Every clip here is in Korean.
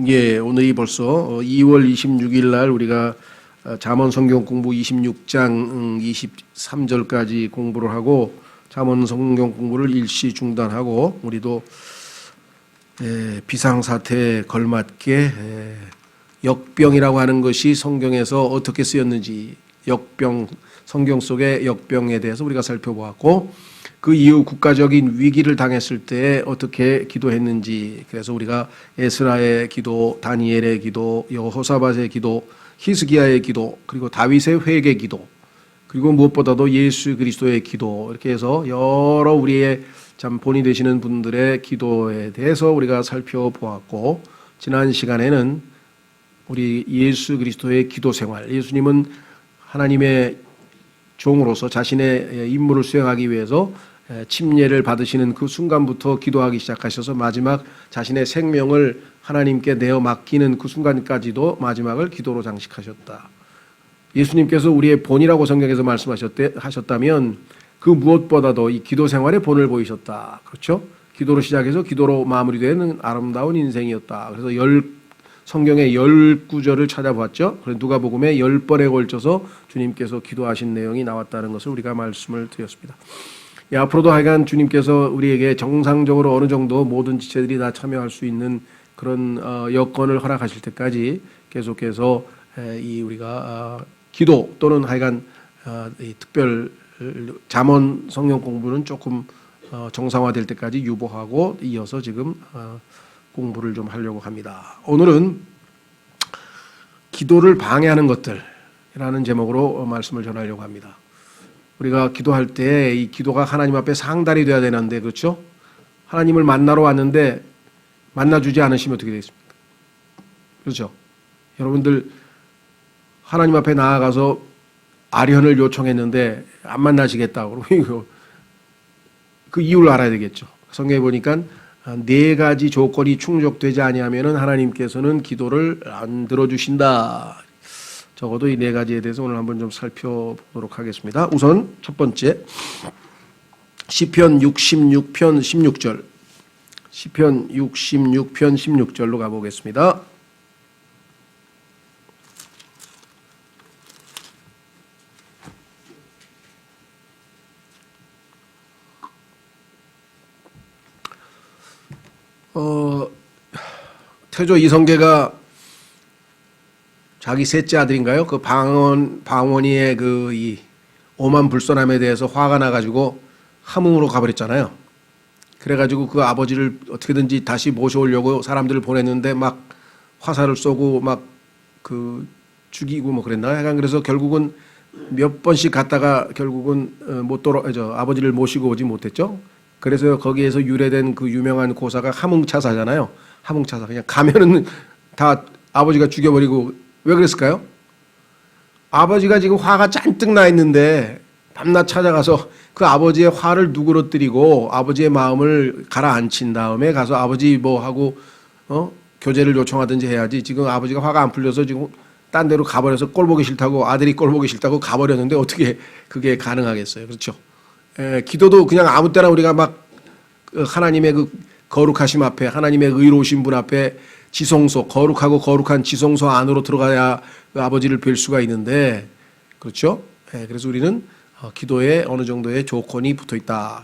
예, 오늘이 벌써 2월 26일 날 우리가 잠언 성경 공부 26장 23절까지 공부를 하고 잠언 성경 공부를 일시 중단하고 우리도 비상사태에 걸맞게 역병이라고 하는 것이 성경에서 어떻게 쓰였는지 역병, 성경 속의 역병에 대해서 우리가 살펴보았고 그 이후 국가적인 위기를 당했을 때 어떻게 기도했는지, 그래서 우리가 에스라의 기도, 다니엘의 기도, 여호사밧의 기도, 히스기야의 기도, 그리고 다윗의 회개 기도, 그리고 무엇보다도 예수 그리스도의 기도, 이렇게 해서 여러 우리의 참 본이 되시는 분들의 기도에 대해서 우리가 살펴보았고, 지난 시간에는 우리 예수 그리스도의 기도 생활, 예수님은 하나님의 종으로서 자신의 임무를 수행하기 위해서 침례를 받으시는 그 순간부터 기도하기 시작하셔서 마지막 자신의 생명을 하나님께 내어 맡기는 그 순간까지도 마지막을 기도로 장식하셨다. 예수님께서 우리의 본이라고 성경에서 말씀하셨다면 그 무엇보다도 이 기도 생활의 본을 보이셨다. 그렇죠? 기도로 시작해서 기도로 마무리되는 아름다운 인생이었다. 그래서 성경의 10구절을 찾아봤죠. 그래서 누가복음에 10번에 걸쳐서 주님께서 기도하신 내용이 나왔다는 것을 우리가 말씀을 드렸습니다. 앞으로도 하여간 주님께서 우리에게 정상적으로 어느 정도 모든 지체들이 다 참여할 수 있는 그런 여건을 허락하실 때까지 계속해서 우리가 기도 또는 하여간 특별 잠언 성경 공부는 조금 정상화될 때까지 유보하고 이어서 지금 공부를 좀 하려고 합니다. 오늘은 기도를 방해하는 것들이라는 제목으로 말씀을 전하려고 합니다. 우리가 기도할 때 이 기도가 하나님 앞에 상달이 돼야 되는데, 그렇죠? 하나님을 만나러 왔는데 만나주지 않으시면 어떻게 되겠습니까? 그렇죠? 여러분들 하나님 앞에 나아가서 아련을 요청했는데 안 만나시겠다고 그러고 그 이유를 알아야 되겠죠. 성경에 보니까 4가지 조건이 충족되지 아니하면은 하나님께서는 기도를 안 들어주신다. 적어도 이 4가지에 대해서 오늘 한번 좀 살펴보도록 하겠습니다. 우선 첫 번째, 시편 66편 16절, 시편 66편 16절로 가보겠습니다. 태조 이성계가 자기 셋째 아들인가요? 그 방언이의 이 오만 불선함에 대해서 화가 나가지고 함흥으로 가버렸잖아요. 그래가지고 그 아버지를 어떻게든지 다시 모셔오려고 사람들을 보냈는데 막 화살을 쏘고 막 죽이고 뭐 그랬나요? 약간 그래서 결국은 몇 번씩 갔다가 결국은 아버지를 모시고 오지 못했죠. 그래서 거기에서 유래된 그 유명한 고사가 함흥차사잖아요. 함흥차사. 그냥 가면은 다 아버지가 죽여버리고. 왜 그랬을까요? 아버지가 지금 화가 잔뜩 나 있는데 밤낮 찾아가서 그 아버지의 화를 누그러뜨리고 아버지의 마음을 가라앉힌 다음에 가서 아버지 뭐 하고 교제를 요청하든지 해야지. 지금 아버지가 화가 안 풀려서 지금 딴 데로 가버려서 꼴 보기 싫다고, 아들이 꼴 보기 싫다고 가버렸는데 어떻게 그게 가능하겠어요? 그렇죠? 기도도 그냥 아무 때나 우리가 막 하나님의 그 거룩하심 앞에, 하나님의 의로우신 분 앞에 지성소, 거룩하고 거룩한 지성소 안으로 들어가야 그 아버지를 뵐 수가 있는데, 그렇죠? 그래서 우리는 기도에 어느 정도의 조건이 붙어 있다.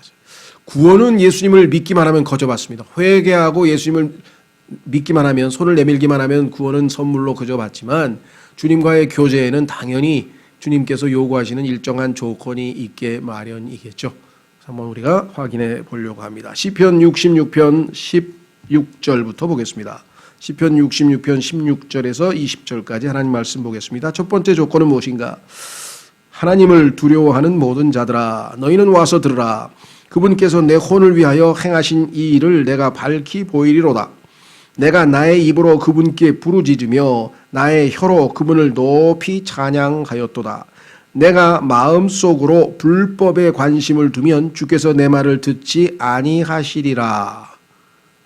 구원은 예수님을 믿기만 하면 거저받습니다. 회개하고 예수님을 믿기만 하면, 손을 내밀기만 하면 구원은 선물로 거저받지만 주님과의 교제에는 당연히 주님께서 요구하시는 일정한 조건이 있게 마련이겠죠. 한번 우리가 확인해 보려고 합니다. 시편 66편 16절부터 보겠습니다. 시편 66편 16절에서 20절까지 하나님 말씀 보겠습니다. 첫 번째 조건은 무엇인가? 하나님을 두려워하는 모든 자들아, 너희는 와서 들으라. 그분께서 내 혼을 위하여 행하신 이 일을 내가 밝히 보이리로다. 내가 나의 입으로 그분께 부르짖으며 나의 혀로 그분을 높이 찬양하였도다. 내가 마음속으로 불법에 관심을 두면 주께서 내 말을 듣지 아니하시리라.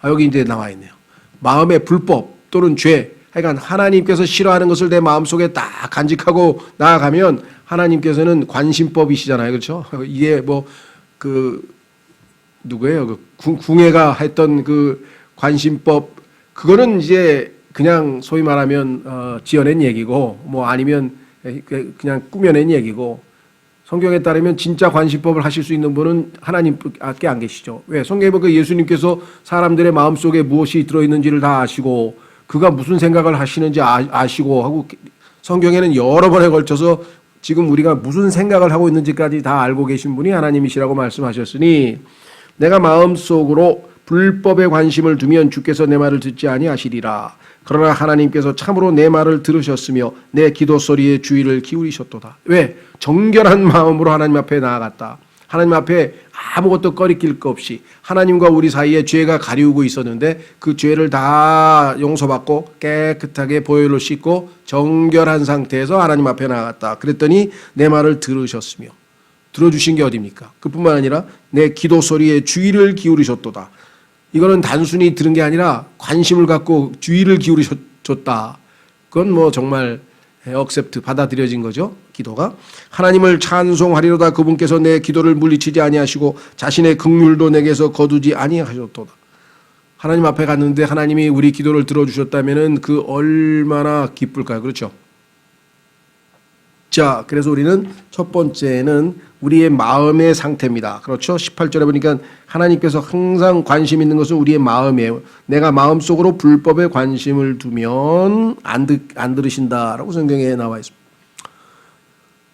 여기 이제 나와 있네요. 마음의 불법 또는 죄, 하여간 하나님께서 싫어하는 것을 내 마음속에 딱 간직하고 나아가면 하나님께서는 관심법이시잖아요. 그렇죠? 이게 누구예요? 궁예가 했던 그 관심법, 그거는 이제 그냥 소위 말하면 지어낸 얘기고 뭐 아니면 그냥 꾸며낸 얘기고 성경에 따르면 진짜 관시법을 하실 수 있는 분은 하나님밖에 안 계시죠. 왜? 성경에 보니까 예수님께서 사람들의 마음속에 무엇이 들어있는지를 다 아시고 그가 무슨 생각을 하시는지 아시고 하고 성경에는 여러 번에 걸쳐서 지금 우리가 무슨 생각을 하고 있는지까지 다 알고 계신 분이 하나님이시라고 말씀하셨으니 내가 마음속으로 불법에 관심을 두면 주께서 내 말을 듣지 아니하시리라. 그러나 하나님께서 참으로 내 말을 들으셨으며 내 기도 소리에 주의를 기울이셨도다. 왜? 정결한 마음으로 하나님 앞에 나아갔다. 하나님 앞에 아무것도 꺼리낄 것 없이 하나님과 우리 사이에 죄가 가리우고 있었는데 그 죄를 다 용서받고 깨끗하게 보혈로 씻고 정결한 상태에서 하나님 앞에 나아갔다. 그랬더니 내 말을 들으셨으며 들어주신 게 어딥니까? 그뿐만 아니라 내 기도 소리에 주의를 기울이셨도다. 이거는 단순히 들은 게 아니라 관심을 갖고 주의를 기울이셨다. 그건 뭐 정말 억셉트 받아들여진 거죠. 기도가. 하나님을 찬송하리로다. 그분께서 내 기도를 물리치지 아니하시고 자신의 긍휼도 내게서 거두지 아니하셨도다. 하나님 앞에 갔는데 하나님이 우리 기도를 들어주셨다면은 그 얼마나 기쁠까요? 그렇죠? 자, 그래서 우리는 첫 번째는 우리의 마음의 상태입니다. 그렇죠? 18절에 보니까 하나님께서 항상 관심 있는 것은 우리의 마음이에요. 내가 마음속으로 불법에 관심을 두면 안 들으신다라고 성경에 나와 있습니다.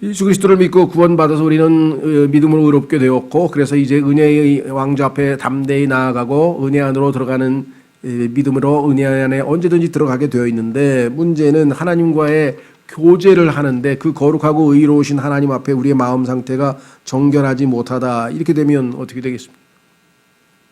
예수 그리스도를 믿고 구원받아서 우리는 믿음으로 의롭게 되었고 그래서 이제 은혜의 왕좌 앞에 담대히 나아가고 은혜 안으로 들어가는 믿음으로 은혜 안에 언제든지 들어가게 되어 있는데 문제는 하나님과의 교제를 하는데 그 거룩하고 의로우신 하나님 앞에 우리의 마음 상태가 정결하지 못하다. 이렇게 되면 어떻게 되겠습니까?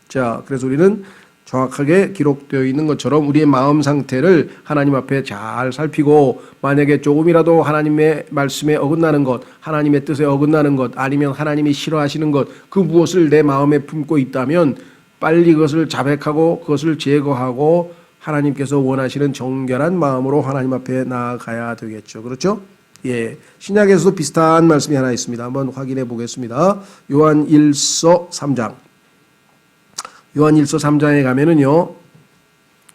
자, 그래서 우리는 정확하게 기록되어 있는 것처럼 우리의 마음 상태를 하나님 앞에 잘 살피고 만약에 조금이라도 하나님의 말씀에 어긋나는 것, 하나님의 뜻에 어긋나는 것, 아니면 하나님이 싫어하시는 것, 그 무엇을 내 마음에 품고 있다면 빨리 그것을 자백하고 그것을 제거하고 하나님께서 원하시는 정결한 마음으로 하나님 앞에 나아가야 되겠죠. 그렇죠? 예. 신약에서도 비슷한 말씀이 하나 있습니다. 한번 확인해 보겠습니다. 요한 1서 3장. 요한 1서 3장에 가면은요,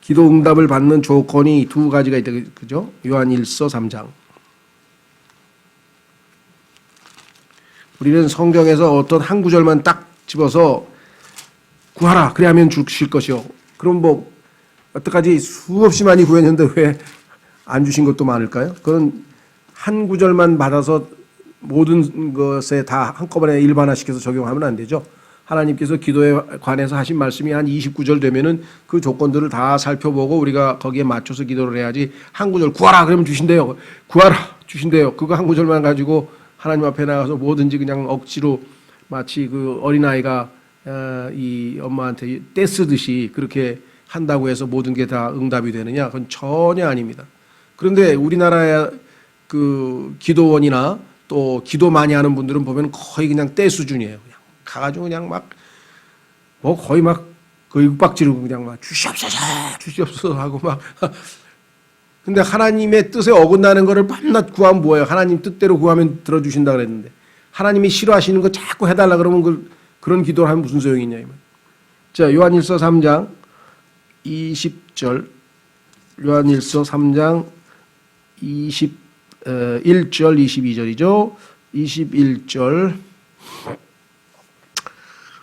기도 응답을 받는 조건이 두 가지가 있다. 그죠? 요한 1서 3장. 우리는 성경에서 어떤 한 구절만 딱 집어서 구하라. 그래 하면 주실 것이요. 그럼 뭐, 여태까지 수없이 많이 구했는데 왜 안 주신 것도 많을까요? 그건 한 구절만 받아서 모든 것에 다 한꺼번에 일반화시켜서 적용하면 안 되죠. 하나님께서 기도에 관해서 하신 말씀이 한 29절 되면은 그 조건들을 다 살펴보고 우리가 거기에 맞춰서 기도를 해야지 한 구절 구하라 그러면 주신대요. 구하라 주신대요. 그거 한 구절만 가지고 하나님 앞에 나가서 뭐든지 그냥 억지로 마치 그 어린아이가 이 엄마한테 떼쓰듯이 그렇게 한다고 해서 모든 게 다 응답이 되느냐? 그건 전혀 아닙니다. 그런데 우리나라의 그 기도원이나 또 기도 많이 하는 분들은 보면 거의 그냥 때 수준이에요. 그냥 가가지고 그냥 막 뭐 거의 막 그 윽박 지르고 그냥 막 주시옵소서 주시옵소서 하고 막. 근데 하나님의 뜻에 어긋나는 거를 밤낮 구하면 뭐예요? 하나님 뜻대로 구하면 들어주신다 그랬는데 하나님이 싫어하시는 거 자꾸 해달라 그러면 그런 기도를 하면 무슨 소용이 있냐 이 말. 자, 요한일서 3장 20절, 요한일서 3장 21절 22절이죠. 21절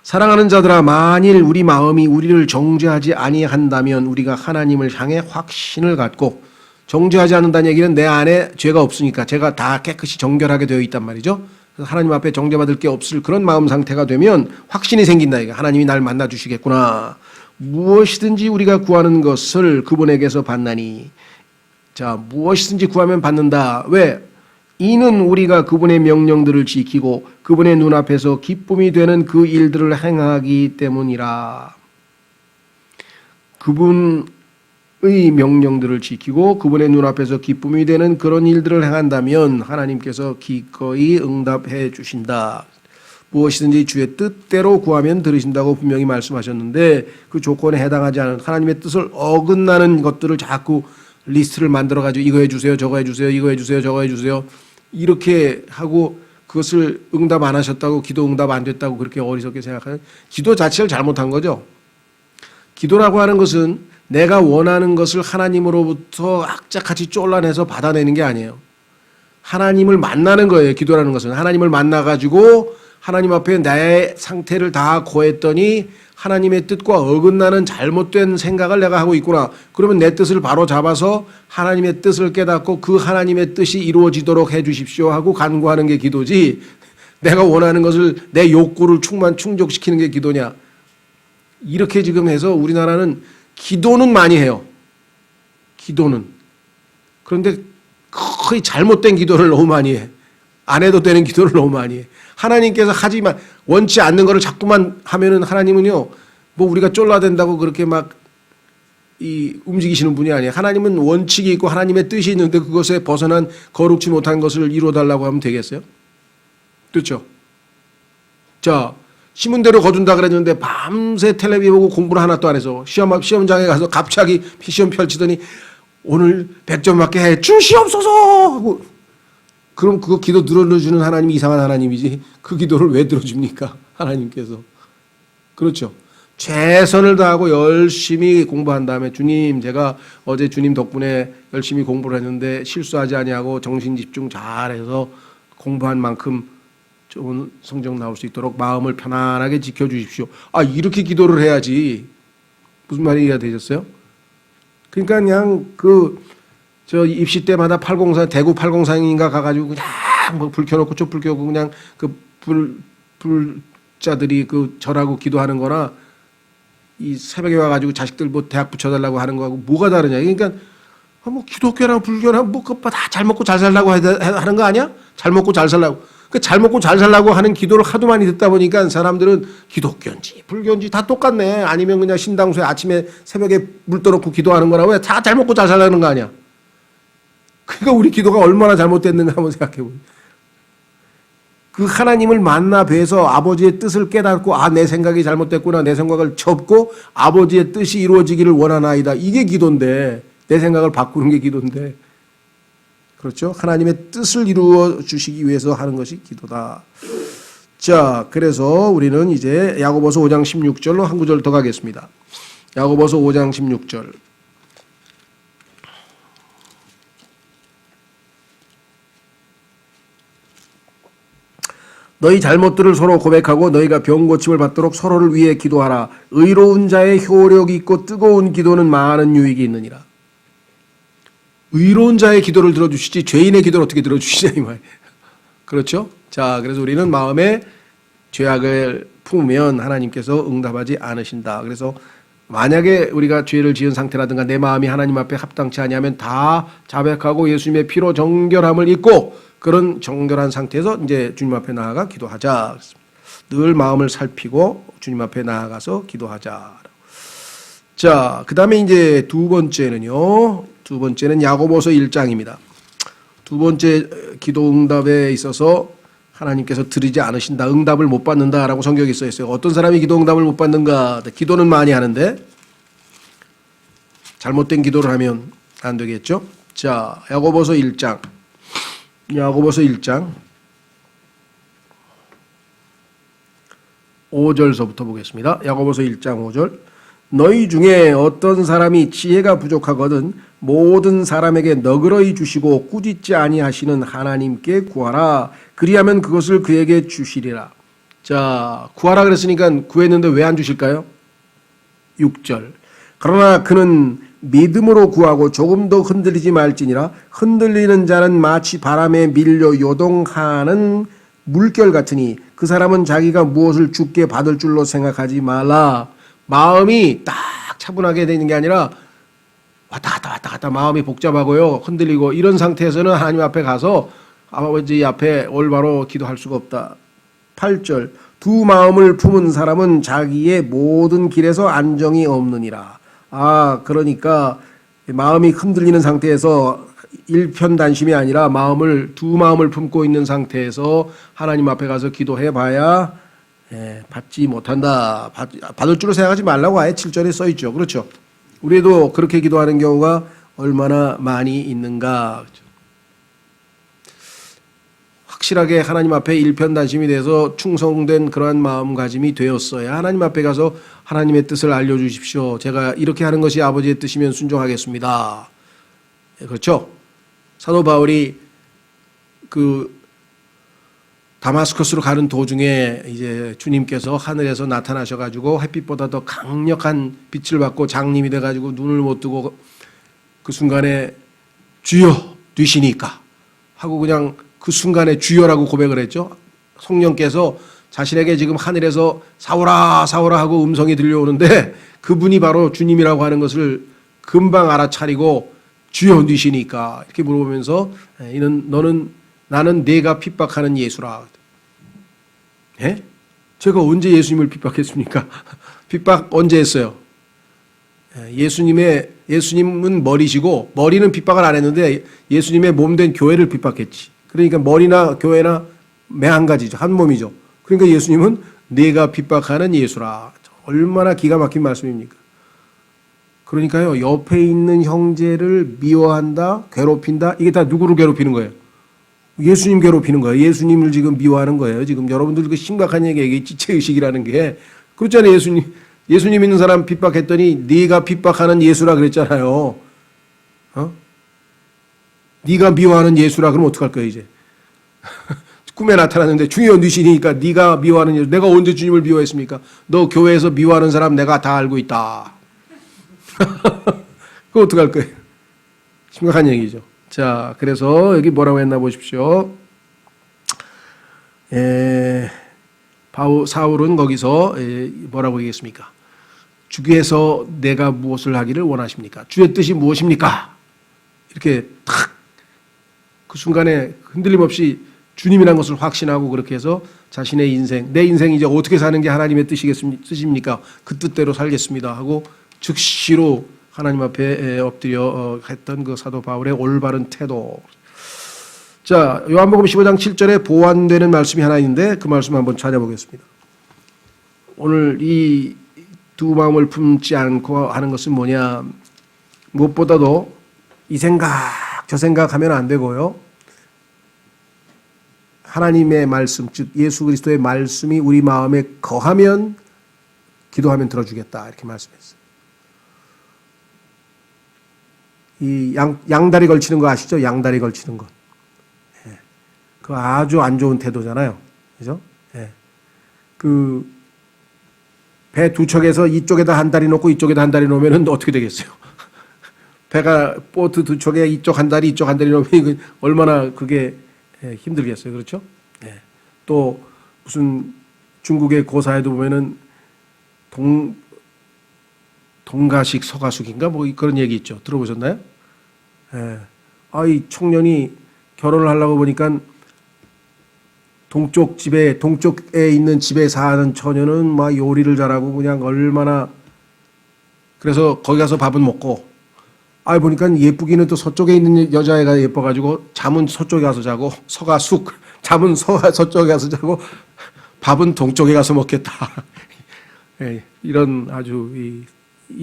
사랑하는 자들아 만일 우리 마음이 우리를 정죄하지 아니한다면 우리가 하나님을 향해 확신을 갖고 정죄하지 않는다는 얘기는 내 안에 죄가 없으니까 제가 다 깨끗이 정결하게 되어 있단 말이죠. 그래서 하나님 앞에 정죄받을 게 없을 그런 마음 상태가 되면 확신이 생긴다. 이거 하나님이 날 만나 주시겠구나. 무엇이든지 우리가 구하는 것을 그분에게서 받나니. 자, 무엇이든지 구하면 받는다. 왜? 이는 우리가 그분의 명령들을 지키고 그분의 눈앞에서 기쁨이 되는 그 일들을 행하기 때문이라. 그분의 명령들을 지키고 그분의 눈앞에서 기쁨이 되는 그런 일들을 행한다면 하나님께서 기꺼이 응답해 주신다. 무엇이든지 주의 뜻대로 구하면 들으신다고 분명히 말씀하셨는데 그 조건에 해당하지 않은 하나님의 뜻을 어긋나는 것들을 자꾸 리스트를 만들어가지고 이거 해주세요, 저거 해주세요, 이거 해주세요, 저거 해주세요 이렇게 하고 그것을 응답 안 하셨다고 기도 응답 안 됐다고 그렇게 어리석게 생각하는 기도 자체를 잘못한 거죠. 기도라고 하는 것은 내가 원하는 것을 하나님으로부터 악착같이 쫄라내서 받아내는 게 아니에요. 하나님을 만나는 거예요. 기도라는 것은. 하나님을 만나가지고 하나님 앞에 나의 상태를 다 고했더니 하나님의 뜻과 어긋나는 잘못된 생각을 내가 하고 있구나. 그러면 내 뜻을 바로 잡아서 하나님의 뜻을 깨닫고 그 하나님의 뜻이 이루어지도록 해 주십시오 하고 간구하는 게 기도지, 내가 원하는 것을 내 욕구를 충족시키는 게 기도냐. 이렇게 지금 해서 우리나라는 기도는 많이 해요. 기도는. 그런데 거의 잘못된 기도를 너무 많이 해. 안 해도 되는 기도를 너무 많이 해. 하나님께서 하지만 원치 않는 거를 자꾸만 하면은 하나님은요, 뭐 우리가 쫄라댄다고 그렇게 막 움직이시는 분이 아니에요. 하나님은 원칙이 있고 하나님의 뜻이 있는데 그것에 벗어난 거룩지 못한 것을 이루어달라고 하면 되겠어요? 그렇죠? 자, 시문대로 거둔다 그랬는데 밤새 텔레비 보고 공부를 하나도 안 해서 시험장에 가서 갑자기 시험 펼치더니 오늘 100점 맞게 해 주시옵소서 하고, 그럼 그거 기도 들어주는 하나님이 이상한 하나님이지 그 기도를 왜 들어줍니까? 하나님께서. 그렇죠. 최선을 다하고 열심히 공부한 다음에 주님, 제가 어제 주님 덕분에 열심히 공부를 했는데 실수하지 아니하고 정신 집중 잘해서 공부한 만큼 좋은 성적 나올 수 있도록 마음을 편안하게 지켜주십시오. 아, 이렇게 기도를 해야지. 무슨 말이 이해가 되셨어요? 그러니까 그냥 저 입시 때마다 804 대구 803인가 가가지고 그냥 뭐 불 켜놓고 촛불 켜고 그냥 그 불자들이 그 절하고 기도하는 거나 이 새벽에 와가지고 자식들 뭐 대학 붙여달라고 하는 거하고 뭐가 다르냐. 그러니까 뭐 기독교랑 불교랑 뭐 그거 다 잘 먹고 잘 살라고 하는 거 아니야? 잘 먹고 잘 살라고. 그 잘 먹고 잘 살라고 하는 기도를 하도 많이 듣다 보니까 사람들은 기독교인지 불교인지 다 똑같네. 아니면 그냥 신당소에 아침에 새벽에 물 떠놓고 기도하는 거라고 해. 다 잘 먹고 잘 살라는 거 아니야. 그러니까 우리 기도가 얼마나 잘못됐는가 한번 생각해 보세요. 그 하나님을 만나 뵈서 아버지의 뜻을 깨닫고 아, 내 생각이 잘못됐구나. 내 생각을 접고 아버지의 뜻이 이루어지기를 원하나이다. 이게 기도인데, 내 생각을 바꾸는 게 기도인데. 그렇죠? 하나님의 뜻을 이루어 주시기 위해서 하는 것이 기도다. 자, 그래서 우리는 이제 야고보서 5장 16절로 한 구절 더 가겠습니다. 야고보서 5장 16절. 너희 잘못들을 서로 고백하고 너희가 병 고침을 받도록 서로를 위해 기도하라. 의로운 자의 효력이 있고 뜨거운 기도는 많은 유익이 있느니라. 의로운 자의 기도를 들어주시지 죄인의 기도를 어떻게 들어주시냐 이 말. 그렇죠? 자, 그래서 우리는 마음에 죄악을 품으면 하나님께서 응답하지 않으신다. 그래서 만약에 우리가 죄를 지은 상태라든가 내 마음이 하나님 앞에 합당치 아니하면 다 자백하고 예수님의 피로 정결함을 입고 그런 정결한 상태에서 이제 주님 앞에 나아가 기도하자. 늘 마음을 살피고 주님 앞에 나아가서 기도하자. 자, 그 다음에 이제 두 번째는 야고보서 1장입니다. 두 번째 기도 응답에 있어서 하나님께서 드리지 않으신다, 응답을 못 받는다라고 성경에 써 있어요. 어떤 사람이 기도 응답을 못 받는가? 기도는 많이 하는데 잘못된 기도를 하면 안 되겠죠? 자, 야고보서 1장 5절서부터 보겠습니다. 야고보서 1장 5절. 너희 중에 어떤 사람이 지혜가 부족하거든 모든 사람에게 너그러이 주시고 꾸짖지 아니하시는 하나님께 구하라. 그리하면 그것을 그에게 주시리라. 자, 구하라 그랬으니까 구했는데 왜 안 주실까요? 6절. 그러나 그는 믿음으로 구하고 조금 더 흔들리지 말지니라. 흔들리는 자는 마치 바람에 밀려 요동하는 물결 같으니 그 사람은 자기가 무엇을 주께 받을 줄로 생각하지 말라. 마음이 딱 차분하게 되는 게 아니라 왔다 갔다 마음이 복잡하고요, 흔들리고 이런 상태에서는 하나님 앞에 가서 아버지 앞에 올바로 기도할 수가 없다. 8절. 두 마음을 품은 사람은 자기의 모든 길에서 안정이 없느니라. 아, 그러니까 마음이 흔들리는 상태에서 일편단심이 아니라 두 마음을 품고 있는 상태에서 하나님 앞에 가서 기도해 봐야 받지 못한다. 받을 줄로 생각하지 말라고 아예 7절에 써 있죠. 그렇죠? 우리도 그렇게 기도하는 경우가 얼마나 많이 있는가. 확실하게 하나님 앞에 일편단심이 돼서 충성된 그러한 마음가짐이 되었어야 하나님 앞에 가서 하나님의 뜻을 알려주십시오. 제가 이렇게 하는 것이 아버지의 뜻이면 순종하겠습니다. 그렇죠? 사도 바울이 그 다마스커스로 가는 도중에 이제 주님께서 하늘에서 나타나셔가지고 햇빛보다 더 강력한 빛을 받고 장님이 돼가지고 눈을 못 뜨고 그 순간에 주여 되시니까 하고 그냥 그 순간에 주여라고 고백을 했죠. 성령께서 자신에게 지금 하늘에서 사오라 사오라 하고 음성이 들려오는데 그분이 바로 주님이라고 하는 것을 금방 알아차리고 주여 되시니까 이렇게 물어보면서 나는 내가 핍박하는 예수라. 예? 제가 언제 예수님을 핍박했습니까? 핍박 언제 했어요? 예수님은 머리시고 머리는 핍박을 안 했는데 예수님의 몸된 교회를 핍박했지. 그러니까 머리나 교회나 매 한 가지죠. 한 몸이죠. 그러니까 예수님은 내가 핍박하는 예수라. 얼마나 기가 막힌 말씀입니까? 그러니까요, 옆에 있는 형제를 미워한다, 괴롭힌다, 이게 다 누구를 괴롭히는 거예요? 예수님 괴롭히는 거예요. 예수님을 지금 미워하는 거예요. 지금 여러분들 그 심각한 얘기예요. 이게 지체의식이라는 게. 그렇잖아요. 예수님 믿는 사람 핍박했더니 네가 핍박하는 예수라 그랬잖아요. 네가 미워하는 예수라 그러면 어떡할 거예요 이제. 꿈에 나타났는데 주여 누시니까 네가 미워하는 예수. 내가 언제 주님을 미워했습니까? 너 교회에서 미워하는 사람 내가 다 알고 있다. 그거 어떡할 거예요? 심각한 얘기죠. 자, 그래서 여기 뭐라고 했나 보십시오. 사울은 거기서 뭐라고 얘기했습니까? 주께서 내가 무엇을 하기를 원하십니까? 주의 뜻이 무엇입니까? 이렇게 탁 그 순간에 흔들림 없이 주님이라는 것을 확신하고 그렇게 해서 자신의 인생, 내 인생 이제 어떻게 사는 게 하나님의 뜻입니까? 그 뜻대로 살겠습니다 하고 즉시로 하나님 앞에 엎드려 했던 그 사도 바울의 올바른 태도. 자, 요한복음 15장 7절에 보완되는 말씀이 하나 있는데 그 말씀 한번 찾아보겠습니다. 오늘 이 두 마음을 품지 않고 하는 것은 뭐냐? 무엇보다도 이 생각 저 생각하면 안 되고요. 하나님의 말씀, 즉 예수 그리스도의 말씀이 우리 마음에 거하면 기도하면 들어주겠다 이렇게 말씀했어요. 이 양다리 걸치는 거 아시죠? 양다리 걸치는 것. 예. 그 아주 안 좋은 태도잖아요. 그죠? 예. 그 배 두 척에서 이쪽에다 한 다리 놓고 이쪽에다 한 다리 놓으면 어떻게 되겠어요? 배가 보트 두 척에 이쪽 한 다리 이쪽 한 다리 놓으면 얼마나 그게 힘들겠어요. 그렇죠? 예. 또 무슨 중국의 고사에도 보면은 동가식 서가숙인가 뭐 그런 얘기 있죠. 들어보셨나요? 예. 이 청년이 결혼을 하려고 보니까 동쪽에 있는 집에 사는 처녀는 막 요리를 잘하고 그냥 얼마나 그래서 거기 가서 밥은 먹고 보니까 예쁘기는 또 서쪽에 있는 여자애가 예뻐가지고 잠은 서쪽에 가서 자고 서가숙 잠은 서쪽에 가서 자고 밥은 동쪽에 가서 먹겠다. 예, 이런 아주 이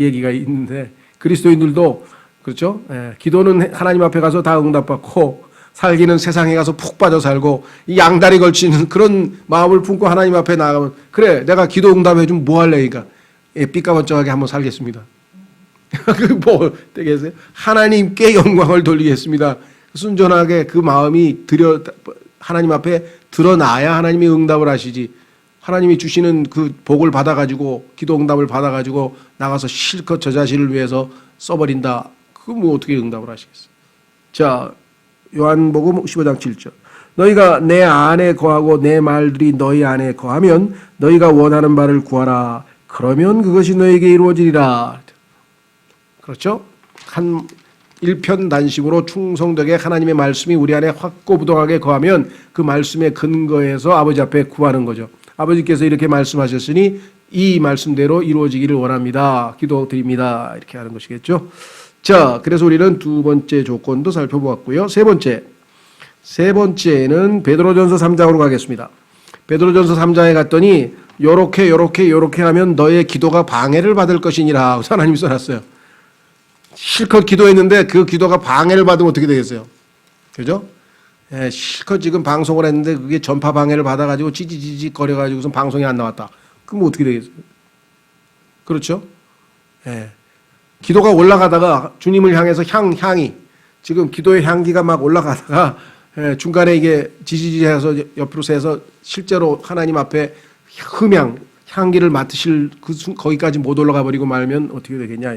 얘기가 있는데 그리스도인들도 그렇죠. 예, 기도는 하나님 앞에 가서 다 응답받고 살기는 세상에 가서 푹 빠져 살고 이 양다리 걸치는 그런 마음을 품고 하나님 앞에 나가면 그래 내가 기도 응답해 주면 뭐 할래? 그러니까 삐까번쩍하게 한번 살겠습니다. 뭐 되겠어요? 하나님께 영광을 돌리겠습니다. 순전하게 그 마음이 하나님 앞에 드러나야 하나님이 응답을 하시지. 하나님이 주시는 그 복을 받아가지고 기도 응답을 받아가지고 나가서 실컷 저 자신을 위해서 써버린다. 그거 뭐 어떻게 응답을 하시겠어요? 자, 요한복음 15장 7절. 너희가 내 안에 거하고 내 말들이 너희 안에 거하면 너희가 원하는 바를 구하라. 그러면 그것이 너에게 이루어지리라. 그렇죠? 한 일편단심으로 충성되게 하나님의 말씀이 우리 안에 확고부동하게 거하면 그 말씀에 근거해서 아버지 앞에 구하는 거죠. 아버지께서 이렇게 말씀하셨으니 이 말씀대로 이루어지기를 원합니다. 기도드립니다. 이렇게 하는 것이겠죠. 자, 그래서 우리는 두 번째 조건도 살펴보았고요. 세 번째는 베드로전서 3장으로 가겠습니다. 베드로전서 3장에 갔더니 요렇게 하면 너의 기도가 방해를 받을 것이니라 하고 하나님이 써놨어요. 실컷 기도했는데 그 기도가 방해를 받으면 어떻게 되겠어요? 그죠? 예, 실컷 지금 방송을 했는데 그게 전파 방해를 받아가지고 찌찌찌찌 거려가지고선 방송이 안 나왔다. 그럼 어떻게 되겠어요? 그렇죠? 예. 기도가 올라가다가 주님을 향해서 향이 지금 기도의 향기가 막 올라가다가 예, 중간에 이게 지지지해서 옆으로 새서 실제로 하나님 앞에 향기를 맡으실 거기까지 못 올라가 버리고 말면 어떻게 되겠냐.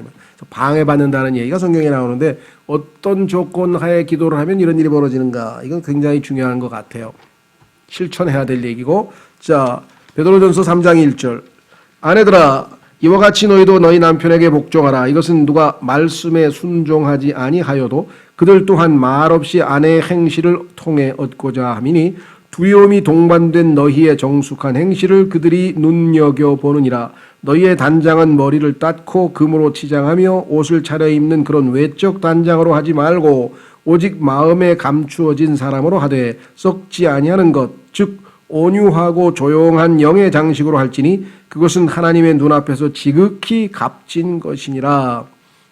방해받는다는 얘기가 성경에 나오는데 어떤 조건 하에 기도를 하면 이런 일이 벌어지는가. 이건 굉장히 중요한 것 같아요. 실천해야 될 얘기고. 자, 베드로전서 3장 1절. 아내들아 이와 같이 너희도 너희 남편에게 복종하라. 이것은 누가 말씀에 순종하지 아니하여도 그들 또한 말없이 아내의 행실을 통해 얻고자 함이니 두려움이 동반된 너희의 정숙한 행실을 그들이 눈여겨보느니라. 너희의 단장은 머리를 닦고 금으로 치장하며 옷을 차려입는 그런 외적 단장으로 하지 말고 오직 마음에 감추어진 사람으로 하되 썩지 아니하는 것 즉 온유하고 조용한 영의 장식으로 할지니 그것은 하나님의 눈앞에서 지극히 값진 것이니라.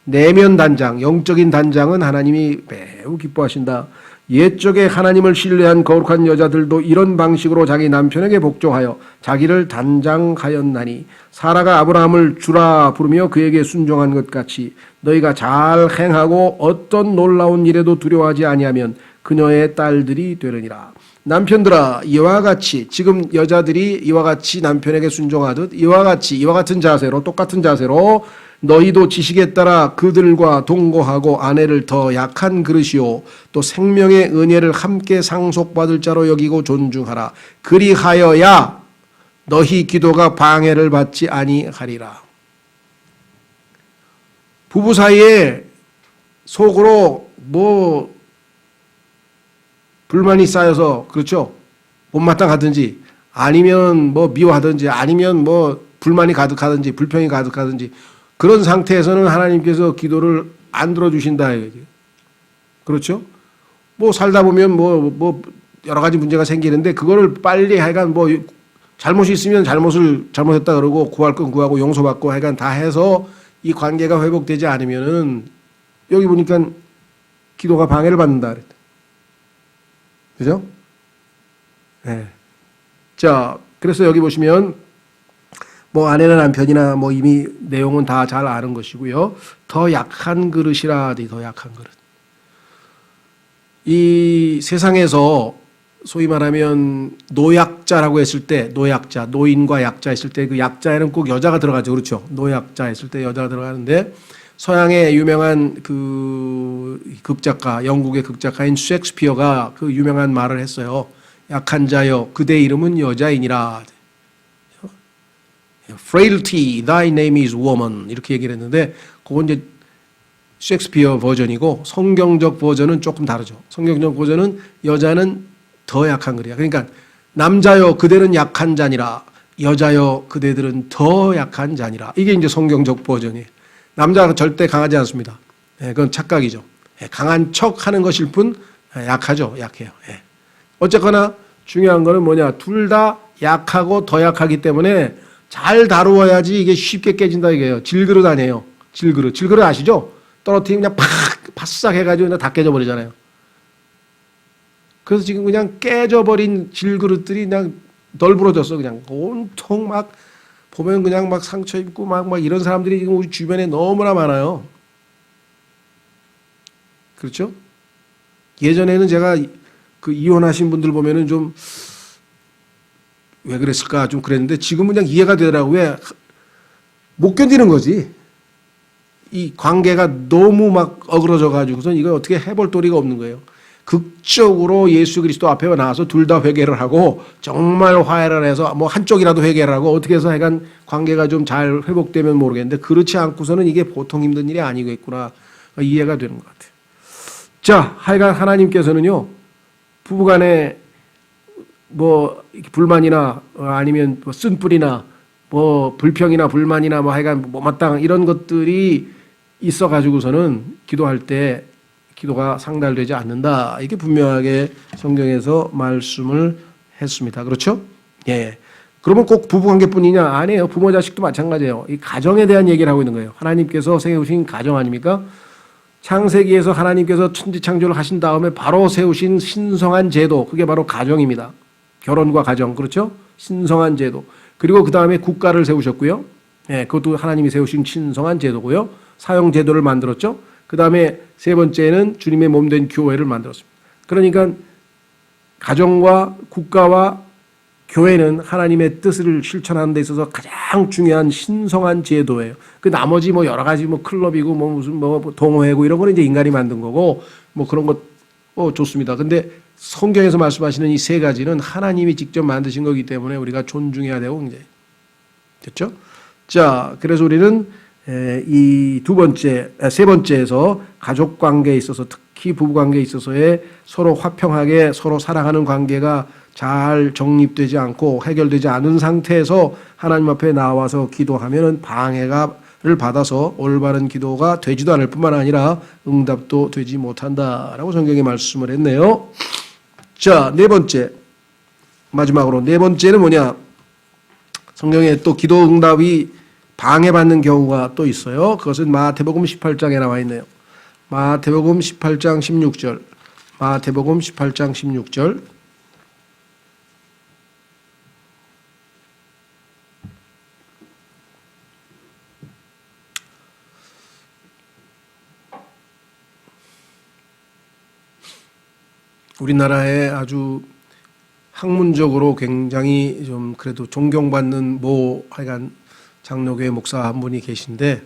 내면 단장, 영적인 단장은 하나님이 매우 기뻐하신다. 옛적에 하나님을 신뢰한 거룩한 여자들도 이런 방식으로 자기 남편에게 복종하여 자기를 단장하였나니 사라가 아브라함을 주라 부르며 그에게 순종한 것 같이 너희가 잘 행하고 어떤 놀라운 일에도 두려워하지 아니하면 그녀의 딸들이 되느니라. 남편들아 이와 같이 지금 여자들이 이와 같이 남편에게 순종하듯 이와 같은 자세로 똑같은 자세로 너희도 지식에 따라 그들과 동거하고 아내를 더 약한 그릇이요 또 생명의 은혜를 함께 상속받을 자로 여기고 존중하라. 그리하여야 너희 기도가 방해를 받지 아니하리라. 부부 사이에 속으로 불만이 쌓여서 그렇죠. 못마땅하든지 아니면 미워하든지 아니면 불만이 가득하든지 불평이 가득하든지 그런 상태에서는 하나님께서 기도를 안 들어주신다 이거지. 그렇죠? 살다 보면 여러 가지 문제가 생기는데 그거를 빨리 하여간 잘못이 있으면 잘못했다 그러고 구할 건 구하고 용서받고 하여간 다 해서 이 관계가 회복되지 않으면은 여기 보니까 기도가 방해를 받는다 그랬다. 그죠? 네. 자, 그래서 여기 보시면 아내나 남편이나 이미 내용은 다 잘 아는 것이고요. 더 약한 그릇이라 더 약한 그릇. 이 세상에서 소위 말하면 노약자라고 했을 때 노인과 약자 했을 때 그 약자에는 꼭 여자가 들어가죠. 그렇죠? 노약자 했을 때 여자가 들어가는데 서양의 유명한 그 극작가, 영국의 극작가인 셰익스피어가 그 유명한 말을 했어요. 약한 자여, 그대 이름은 여자이니라. Frailty, thy name is woman. 이렇게 얘기를 했는데, 그건 이제 셰익스피어 버전이고, 성경적 버전은 조금 다르죠. 성경적 버전은 여자는 더 약한 거리야. 그러니까, 남자여, 그대는 약한 자니라. 여자여, 그대들은 더 약한 자니라. 이게 이제 성경적 버전이에요. 남자는 절대 강하지 않습니다. 그건 착각이죠. 강한 척 하는 것일 뿐 약하죠. 약해요. 어쨌거나 중요한 거는 뭐냐. 둘 다 약하고 더 약하기 때문에 잘 다루어야지 이게 쉽게 깨진다 이게요. 질그릇 아니에요. 질그릇 아시죠? 떨어뜨리면 그냥 바싹 해가지고 그냥 다 깨져버리잖아요. 그래서 지금 그냥 깨져버린 질그릇들이 그냥 널브러졌어. 그냥 온통 막 보면 그냥 막 상처 입고 막 이런 사람들이 지금 우리 주변에 너무나 많아요. 그렇죠? 예전에는 제가 그 이혼하신 분들 보면은 좀 왜 그랬을까 좀 그랬는데 지금은 그냥 이해가 되더라고요. 왜 못 견디는 거지. 이 관계가 너무 막 어그러져 가지고선 이걸 어떻게 해볼 도리가 없는 거예요. 극적으로 예수 그리스도 앞에 나와서 둘 다 회개를 하고 정말 화해를 해서 한쪽이라도 회개를 하고 어떻게 해서 하여간 관계가 좀 잘 회복되면 모르겠는데 그렇지 않고서는 이게 보통 힘든 일이 아니겠구나 이해가 되는 것 같아요. 자, 하여간 하나님께서는요 부부간에 불만이나 아니면 쓴뿌리나 불평이나 불만이나 하여간 못마땅 이런 것들이 있어 가지고서는 기도할 때 기도가 상달되지 않는다. 이게 분명하게 성경에서 말씀을 했습니다. 그렇죠? 예. 그러면 꼭 부부관계뿐이냐? 아니에요. 부모 자식도 마찬가지예요. 이 가정에 대한 얘기를 하고 있는 거예요. 하나님께서 세우신 가정 아닙니까? 창세기에서 하나님께서 천지창조를 하신 다음에 바로 세우신 신성한 제도, 그게 바로 가정입니다. 결혼과 가정, 그렇죠? 신성한 제도. 그리고 그 다음에 국가를 세우셨고요. 예, 그것도 하나님이 세우신 신성한 제도고요. 사형 제도를 만들었죠. 그 다음에 세 번째는 주님의 몸된 교회를 만들었습니다. 그러니까 가정과 국가와 교회는 하나님의 뜻을 실천하는 데 있어서 가장 중요한 신성한 제도예요. 그 나머지 뭐 여러 가지 뭐 클럽이고 뭐 무슨 뭐 동호회고 이런 거는 이제 인간이 만든 거고 뭐 그런 것 좋습니다. 근데 성경에서 말씀하시는 이 세 가지는 하나님이 직접 만드신 거기 때문에 우리가 존중해야 되고 이제 됐죠? 자, 그래서 우리는 이 세 번째에서 가족 관계에 있어서 특히 부부 관계에 있어서의 서로 화평하게 서로 사랑하는 관계가 잘 정립되지 않고 해결되지 않은 상태에서 하나님 앞에 나와서 기도하면은 방해를 받아서 올바른 기도가 되지도 않을 뿐만 아니라 응답도 되지 못한다라고 성경에 말씀을 했네요. 자, 네 번째. 마지막으로 네 번째는 뭐냐? 성경에 또 기도 응답이 방해받는 경우가 또 있어요. 그것은 마태복음 18장에 나와 있네요. 마태복음 18장 16절. 마태복음 18장 16절. 우리나라에 아주 학문적으로 굉장히 좀 그래도 존경받는 하여간 장로교회 목사 한 분이 계신데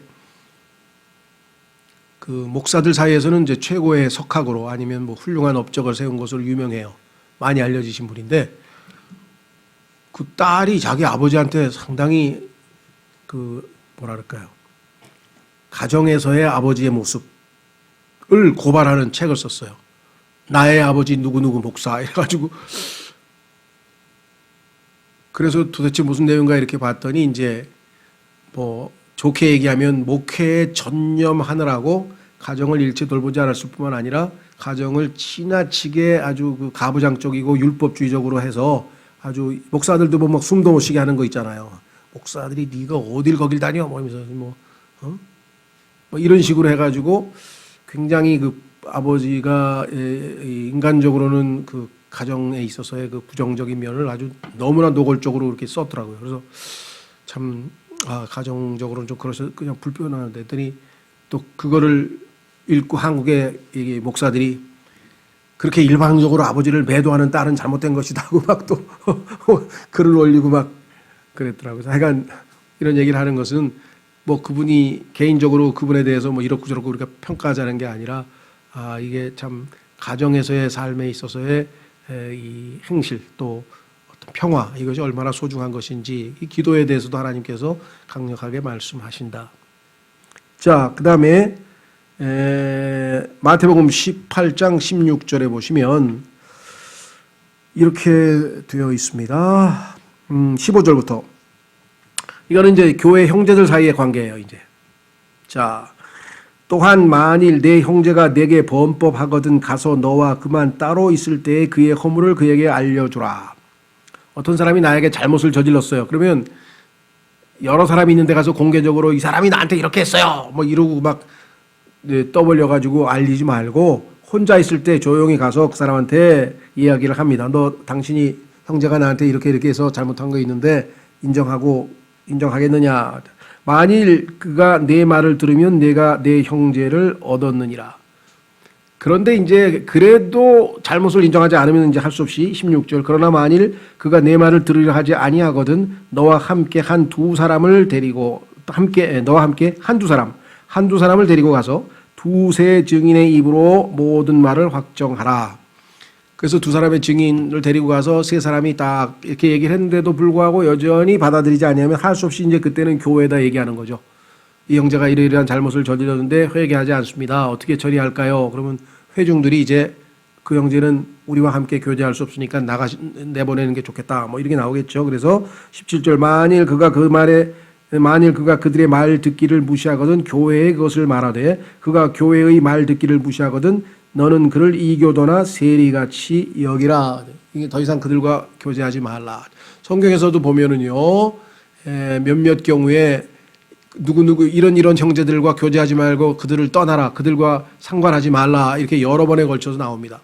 그 목사들 사이에서는 이제 최고의 석학으로 아니면 뭐 훌륭한 업적을 세운 것으로 유명해요. 많이 알려지신 분인데 그 딸이 자기 아버지한테 상당히 그 뭐랄까요? 가정에서의 아버지의 모습을 고발하는 책을 썼어요. 나의 아버지 누구누구 목사 이래가지고 그래서 도대체 무슨 내용인가 이렇게 봤더니 이제 뭐 좋게 얘기하면 목회에 전념하느라고 가정을 일체 돌보지 않았을 뿐만 아니라 가정을 지나치게 아주 그 가부장적이고 율법주의적으로 해서 아주 목사들도 뭐 막 숨도 못 쉬게 하는 거 있잖아요. 목사들이 네가 어딜 거길 다녀 뭐 이러면서 뭐 이런 식으로 해가지고 굉장히 그 아버지가 인간적으로는 그 가정에 있어서의 그 부정적인 면을 아주 너무나 노골적으로 이렇게 썼더라고요. 그래서 참 가정적으로는 좀 그래서 그냥 불편하다 했더니 또 그거를 읽고 한국의 이 목사들이 그렇게 일방적으로 아버지를 매도하는 딸은 잘못된 것이다 하고 막 또 글을 올리고 막 그랬더라고요. 하여간 이런 얘기를 하는 것은 뭐 그분이 개인적으로 그분에 대해서 뭐 이렇고 저렇고 우리가 평가하자는 게 아니라 이게 참 가정에서의 삶에 있어서의 이 행실 또 어떤 평화 이것이 얼마나 소중한 것인지 이 기도에 대해서도 하나님께서 강력하게 말씀하신다. 자, 그 다음에 마태복음 18장 16절에 보시면 이렇게 되어 있습니다. 15절부터 이거는 이제 교회 형제들 사이의 관계예요. 이제 자, 또한 만일 내 형제가 내게 범법하거든 가서 너와 그만 따로 있을 때에 그의 허물을 그에게 알려주라. 어떤 사람이 나에게 잘못을 저질렀어요. 그러면 여러 사람이 있는 데 가서 공개적으로 이 사람이 나한테 이렇게 했어요 뭐 이러고 막 떠벌려 가지고 알리지 말고 혼자 있을 때 조용히 가서 그 사람한테 이야기를 합니다. 너 당신이 형제가 나한테 이렇게 해서 잘못한 거 있는데 인정하겠느냐. 만일 그가 내 말을 들으면 내가 내 형제를 얻었느니라. 그런데 이제 그래도 잘못을 인정하지 않으면 이제 할 수 없이 16절 그러나 만일 그가 내 말을 들으려 하지 아니하거든 너와 함께 한두 사람을 데리고 너와 함께 한두 사람을 데리고 가서 두세 증인의 입으로 모든 말을 확정하라. 그래서 두 사람의 증인을 데리고 가서 세 사람이 딱 이렇게 얘기를 했는데도 불구하고 여전히 받아들이지 않으면 할 수 없이 이제 그때는 교회에다 얘기하는 거죠. 이 형제가 이러이러한 잘못을 저질렀는데 회개하지 않습니다. 어떻게 처리할까요? 그러면 회중들이 이제 그 형제는 우리와 함께 교제할 수 없으니까 내보내는 게 좋겠다. 뭐 이렇게 나오겠죠. 그래서 17절 만일 그가 그들의 말 듣기를 무시하거든 교회에 그것을 말하되 그가 교회의 말 듣기를 무시하거든 너는 그를 이교도나 세리같이 여기라. 이게 더 이상 그들과 교제하지 말라. 성경에서도 보면은요 몇몇 경우에 누구누구 이런 형제들과 교제하지 말고 그들을 떠나라. 그들과 상관하지 말라. 이렇게 여러 번에 걸쳐서 나옵니다.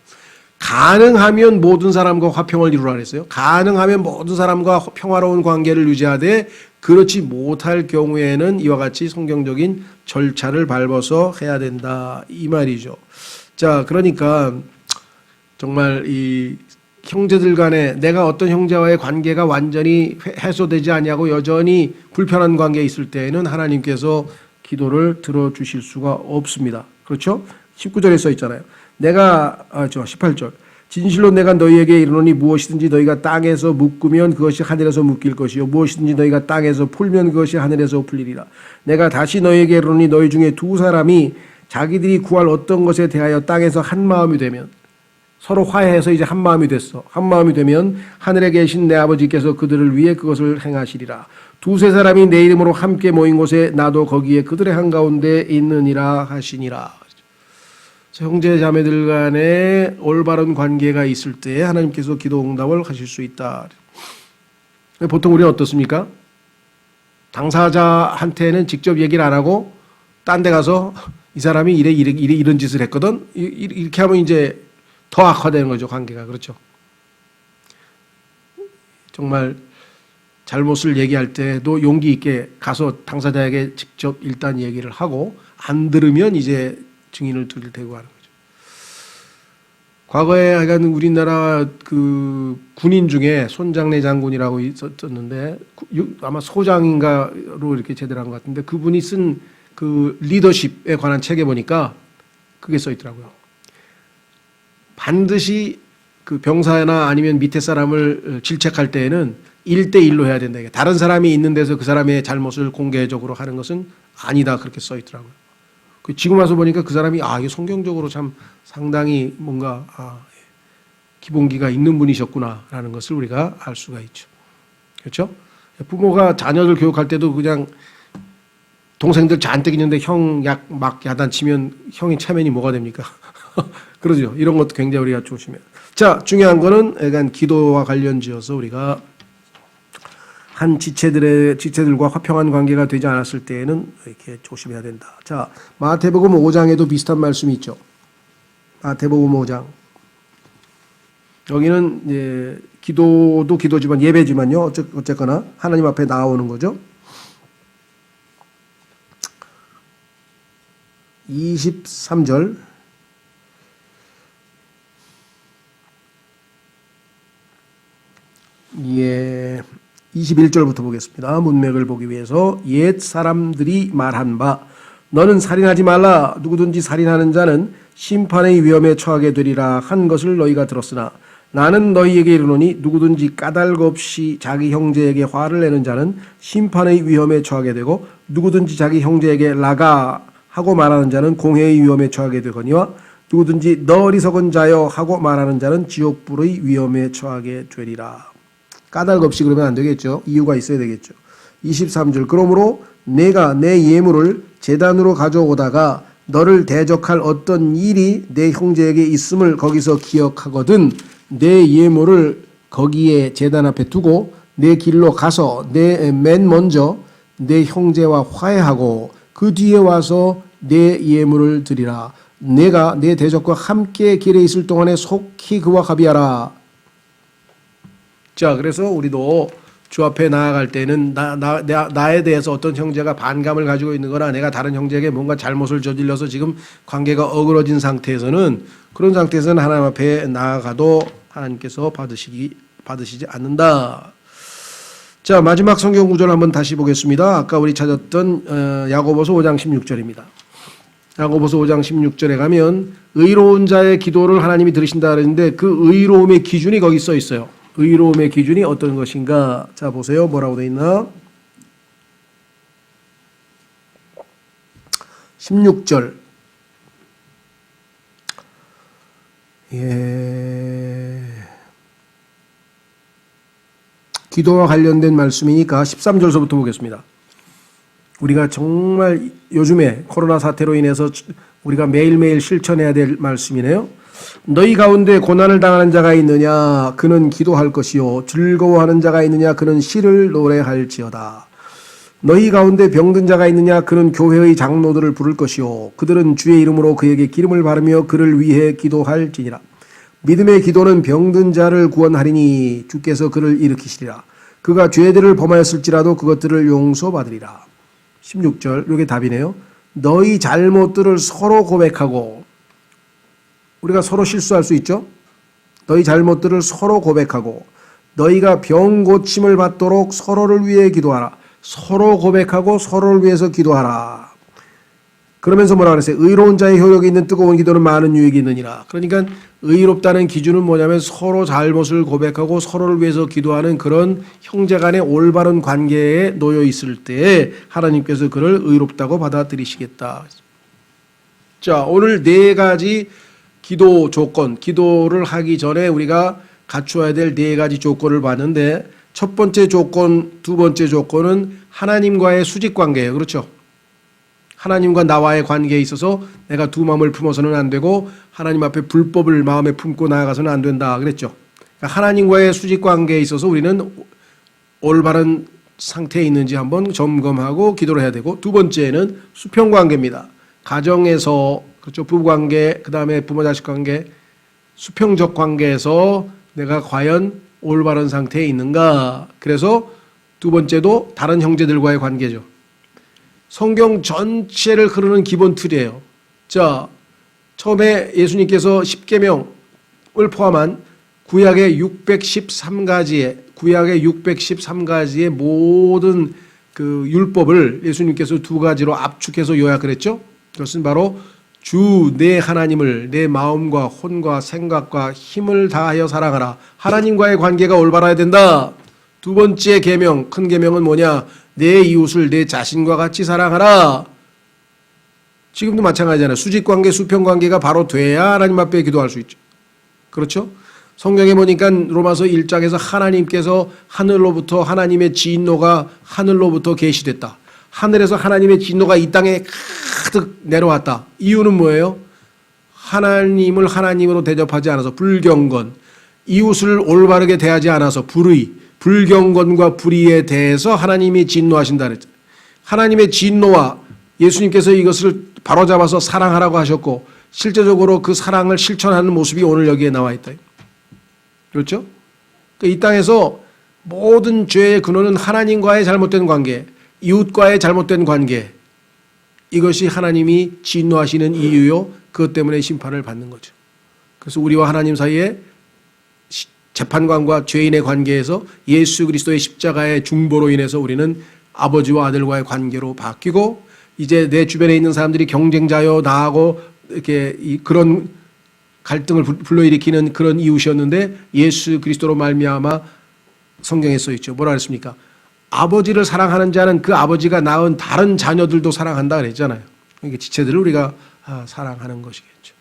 가능하면 모든 사람과 화평을 이루라 그랬어요. 가능하면 모든 사람과 평화로운 관계를 유지하되 그렇지 못할 경우에는 이와 같이 성경적인 절차를 밟아서 해야 된다. 이 말이죠. 자, 그러니까 정말 이 형제들 간에 내가 어떤 형제와의 관계가 완전히 해소되지 아니하고 여전히 불편한 관계에 있을 때에는 하나님께서 기도를 들어주실 수가 없습니다. 그렇죠? 19절에 써 있잖아요. 18절. 진실로 내가 너희에게 이르노니 무엇이든지 너희가 땅에서 묶으면 그것이 하늘에서 묶일 것이요 무엇이든지 너희가 땅에서 풀면 그것이 하늘에서 풀리리라. 내가 다시 너희에게 이르노니 너희 중에 두 사람이 자기들이 구할 어떤 것에 대하여 땅에서 한 마음이 되면 서로 화해해서 이제 한 마음이 됐어. 한 마음이 되면 하늘에 계신 내 아버지께서 그들을 위해 그것을 행하시리라. 두세 사람이 내 이름으로 함께 모인 곳에 나도 거기에 그들의 한가운데 있느니라 하시니라. 형제 자매들 간에 올바른 관계가 있을 때 하나님께서 기도 응답을 하실 수 있다. 보통 우리는 어떻습니까? 당사자한테는 직접 얘기를 안 하고 딴 데 가서 이 사람이 이런 짓을 했거든. 이렇게 하면 이제 더 악화되는 거죠, 관계가. 그렇죠? 정말 잘못을 얘기할 때도 용기 있게 가서 당사자에게 직접 일단 얘기를 하고 안 들으면 이제 증인을 들이대고 하는 거죠. 과거에 하여간 우리나라 그 군인 중에 손장래 장군이라고 있었는데 아마 소장인가로 이렇게 제대로 한 것 같은데 그분이 쓴 그 리더십에 관한 책에 보니까 그게 써 있더라고요. 반드시 그 병사나 아니면 밑에 사람을 질책할 때에는 1대1로 해야 된다. 다른 사람이 있는 데서 그 사람의 잘못을 공개적으로 하는 것은 아니다. 그렇게 써 있더라고요. 지금 와서 보니까 그 사람이 이게 성경적으로 참 상당히 뭔가 기본기가 있는 분이셨구나라는 것을 우리가 알 수가 있죠. 그렇죠? 부모가 자녀들 교육할 때도 그냥 동생들 잔뜩 있는데 형 막 야단치면 형이 체면이 뭐가 됩니까? 그러죠. 이런 것도 굉장히 우리가 조심해야 돼요. 자, 중요한 거는 약간 기도와 관련지어서 우리가 한 지체들과 화평한 관계가 되지 않았을 때에는 이렇게 조심해야 된다. 자, 마태복음 5장에도 비슷한 말씀이 있죠. 마태복음 5장. 여기는 이제 기도도 기도지만 예배지만요. 어쨌거나 하나님 앞에 나오는 거죠. 23절. 예. 21절부터 보겠습니다. 문맥을 보기 위해서 옛 사람들이 말한 바 너는 살인하지 말라. 누구든지 살인하는 자는 심판의 위험에 처하게 되리라 한 것을 너희가 들었으나 나는 너희에게 이르노니 누구든지 까닭 없이 자기 형제에게 화를 내는 자는 심판의 위험에 처하게 되고 누구든지 자기 형제에게 라가 하고 말하는 자는 공회의 위험에 처하게 되거니와 누구든지 너 어리석은 자여 하고 말하는 자는 지옥불의 위험에 처하게 되리라. 까닭 없이 그러면 안 되겠죠. 이유가 있어야 되겠죠. 23절. 그러므로 내가 내 예물을 제단으로 가져오다가 너를 대적할 어떤 일이 내 형제에게 있음을 거기서 기억하거든 내 예물을 거기에 제단 앞에 두고 내 길로 가서 맨 먼저 내 형제와 화해하고 그 뒤에 와서 내 예물을 드리라. 내가 내 대적과 함께 길에 있을 동안에 속히 그와 합의하라. 자, 그래서 우리도 주 앞에 나아갈 때는 나에 대해서 어떤 형제가 반감을 가지고 있는 거나 내가 다른 형제에게 뭔가 잘못을 저질러서 지금 관계가 어그러진 상태에서는 그런 상태에서는 하나님 앞에 나아가도 하나님께서 받으시지 않는다. 자, 마지막 성경 구절 한번 다시 보겠습니다. 아까 우리 찾았던 야고보서 5장 16절입니다. 야고보서 5장 16절에 가면 의로운 자의 기도를 하나님이 들으신다 그랬는데 그 의로움의 기준이 거기 써 있어요. 의로움의 기준이 어떤 것인가? 자, 보세요. 뭐라고 되어 있나? 16절. 기도와 관련된 말씀이니까 13절서부터 보겠습니다. 우리가 정말 요즘에 코로나 사태로 인해서 우리가 매일매일 실천해야 될 말씀이네요. 너희 가운데 고난을 당하는 자가 있느냐 그는 기도할 것이요 즐거워하는 자가 있느냐 그는 시를 노래할지어다. 너희 가운데 병든 자가 있느냐? 그는 교회의 장로들을 부를 것이요 그들은 주의 이름으로 그에게 기름을 바르며 그를 위해 기도할지니라. 믿음의 기도는 병든 자를 구원하리니 주께서 그를 일으키시리라. 그가 죄들을 범하였을지라도 그것들을 용서받으리라. 16절 이게 답이네요. 너희 잘못들을 서로 고백하고, 우리가 서로 실수할 수 있죠. 너희 잘못들을 서로 고백하고 너희가 병 고침을 받도록 서로를 위해 기도하라. 서로 고백하고 서로를 위해서 기도하라. 그러면서 뭐라 그랬어요? 의로운 자의 효력이 있는 뜨거운 기도는 많은 유익이 있느니라. 그러니까 의롭다는 기준은 뭐냐면 서로 잘못을 고백하고 서로를 위해서 기도하는 그런 형제 간의 올바른 관계에 놓여 있을 때 하나님께서 그를 의롭다고 받아들이시겠다. 자, 오늘 네 가지 기도 조건, 기도를 하기 전에 우리가 갖추어야 될 네 가지 조건을 봤는데, 첫 번째 조건, 두 번째 조건은 하나님과의 수직 관계예요. 그렇죠? 하나님과 나와의 관계에 있어서 내가 두 마음을 품어서는 안 되고 하나님 앞에 불법을 마음에 품고 나아가서는 안 된다 그랬죠. 그러니까 하나님과의 수직 관계에 있어서 우리는 올바른 상태에 있는지 한번 점검하고 기도를 해야 되고, 두 번째는 수평 관계입니다. 가정에서, 그렇죠, 부부 관계, 그 다음에 부모 자식 관계, 수평적 관계에서 내가 과연 올바른 상태에 있는가. 그래서 두 번째도 다른 형제들과의 관계죠. 성경 전체를 흐르는 기본 틀이에요. 자, 처음에 예수님께서 십계명을 포함한 구약의 613가지의 모든 그 율법을 예수님께서 두 가지로 압축해서 요약을 했죠. 그것은 바로 주 내 하나님을 내 마음과 혼과 생각과 힘을 다하여 사랑하라. 하나님과의 관계가 올바라야 된다. 두 번째 계명, 큰 계명은 뭐냐? 내 이웃을 내 자신과 같이 사랑하라. 지금도 마찬가지잖아요. 수직관계, 수평관계가 바로 돼야 하나님 앞에 기도할 수 있죠. 그렇죠? 성경에 보니까 로마서 1장에서 하나님께서 하늘로부터 하나님의 진노가 하늘로부터 계시됐다. 하늘에서 하나님의 진노가 이 땅에 가득 내려왔다. 이유는 뭐예요? 하나님을 하나님으로 대접하지 않아서 불경건, 이웃을 올바르게 대하지 않아서 불의, 불경건과 불의에 대해서 하나님이 진노하신다 그랬잖아요. 하나님의 진노와 예수님께서 이것을 바로잡아서 사랑하라고 하셨고 실제적으로 그 사랑을 실천하는 모습이 오늘 여기에 나와 있다. 그렇죠? 이 땅에서 모든 죄의 근원은 하나님과의 잘못된 관계, 이웃과의 잘못된 관계, 이것이 하나님이 진노하시는 이유요. 그것 때문에 심판을 받는 거죠. 그래서 우리와 하나님 사이에 재판관과 죄인의 관계에서 예수 그리스도의 십자가의 중보로 인해서 우리는 아버지와 아들과의 관계로 바뀌고, 이제 내 주변에 있는 사람들이 경쟁자여 나하고 이렇게 그런 갈등을 불러일으키는 그런 이웃이었는데 예수 그리스도로 말미암아 성경에 써 있죠. 뭐라 그랬습니까? 아버지를 사랑하는 자는 그 아버지가 낳은 다른 자녀들도 사랑한다 그랬잖아요. 그러니까 지체들을 우리가 사랑하는 것이겠죠.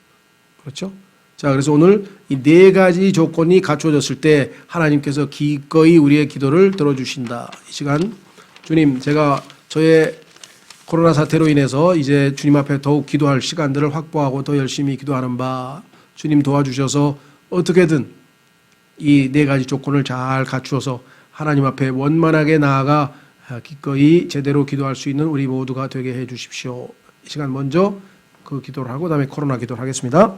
그렇죠? 자, 그래서 오늘 이 네 가지 조건이 갖춰졌을 때 하나님께서 기꺼이 우리의 기도를 들어주신다. 이 시간 주님, 제가 저의 코로나 사태로 인해서 이제 주님 앞에 더욱 기도할 시간들을 확보하고 더 열심히 기도하는 바 주님 도와주셔서 어떻게든 이 네 가지 조건을 잘 갖추어서 하나님 앞에 원만하게 나아가 기꺼이 제대로 기도할 수 있는 우리 모두가 되게 해 주십시오. 이 시간 먼저 그 기도를 하고 그다음에 코로나 기도를 하겠습니다.